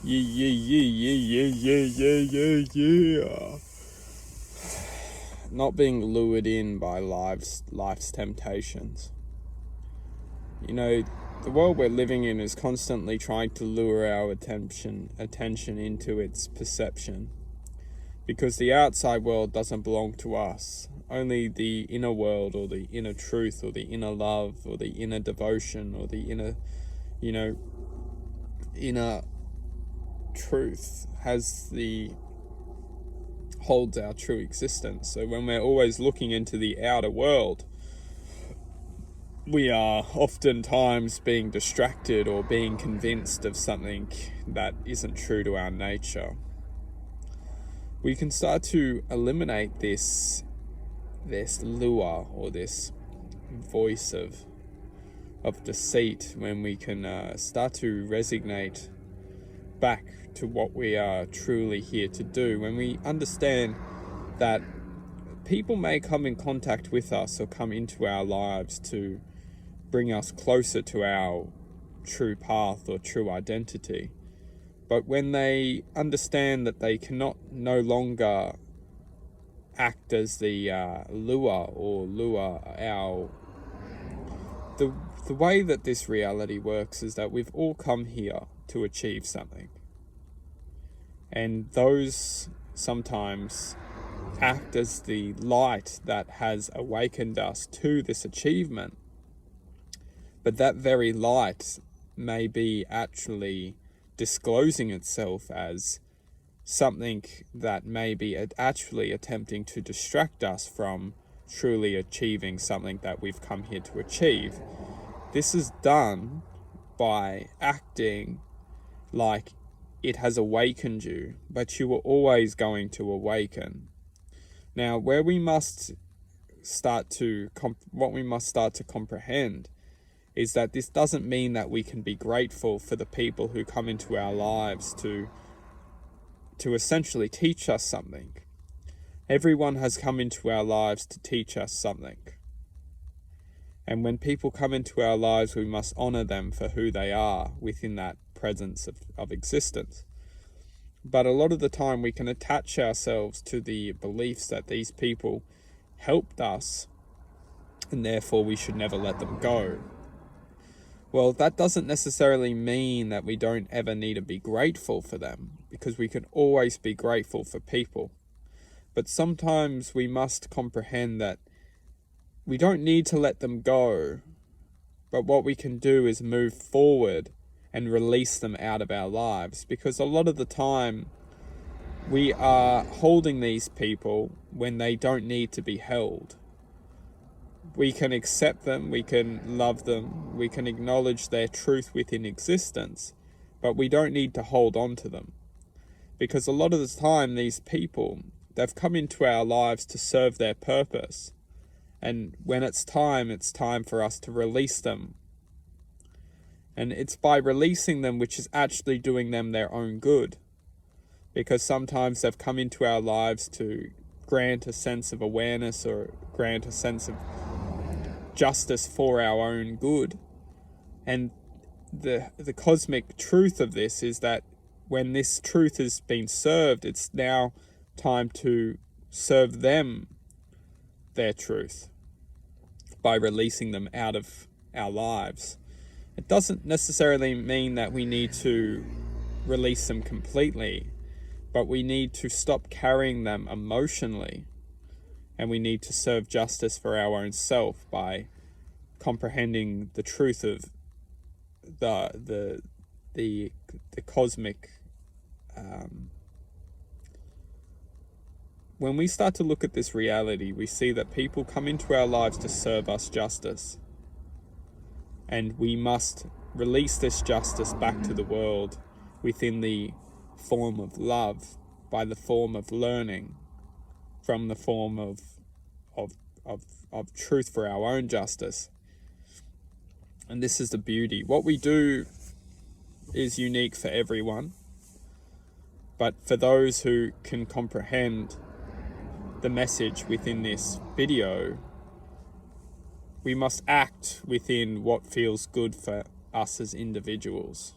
Yeah, yeah, yeah, yeah, yeah, yeah, yeah. Not being lured in by life's temptations. You know, the world we're living in is constantly trying to lure our attention into its perception. Because the outside world doesn't belong to us. Only the inner world, or the inner truth, or the inner love, or the inner devotion, or the inner truth holds our true existence. So when we're always looking into the outer world, we are oftentimes being distracted or being convinced of something that isn't true to our nature. We can start to eliminate this lure, or this voice of deceit, when we can start to resonate back to what we are truly here to do. When we understand that people may come in contact with us or come into our lives to bring us closer to our true path or true identity, but when they understand that they cannot no longer act as the lure our the way that this reality works is that we've all come here to achieve something, and those sometimes act as the light that has awakened us to this achievement. But that very light may be actually disclosing itself as something that may be actually attempting to distract us from truly achieving something that we've come here to achieve. This is done by acting like it has awakened you, but you were always going to awaken. Now, where we must start to comprehend is that this doesn't mean that we can be grateful for the people who come into our lives to essentially teach us something. Everyone has come into our lives to teach us something. And when people come into our lives, we must honor them for who they are within that presence of existence. But a lot of the time we can attach ourselves to the beliefs that these people helped us, and therefore we should never let them go. Well, that doesn't necessarily mean that we don't ever need to be grateful for them, because we can always be grateful for people. But sometimes we must comprehend that we don't need to let them go, but what we can do is move forward and release them out of our lives, because a lot of the time we are holding these people when they don't need to be held. We can accept them, we can love them, we can acknowledge their truth within existence, but we don't need to hold on to them. Because a lot of the time these people, they've come into our lives to serve their purpose. And when it's time for us to release them. And it's by releasing them which is actually doing them their own good. Because sometimes they've come into our lives to grant a sense of awareness or grant a sense of justice for our own good. And the cosmic truth of this is that when this truth has been served, it's now time to serve them their truth by releasing them out of our lives. It doesn't necessarily mean that we need to release them completely, but we need to stop carrying them emotionally, and we need to serve justice for our own self by comprehending the truth of the cosmic. When we start to look at this reality, we see that people come into our lives to serve us justice. And we must release this justice back to the world within the form of love, by the form of learning, from the form of truth for our own justice. And this is the beauty. What we do is unique for everyone. But for those who can comprehend the message within this video, we must act within what feels good for us as individuals.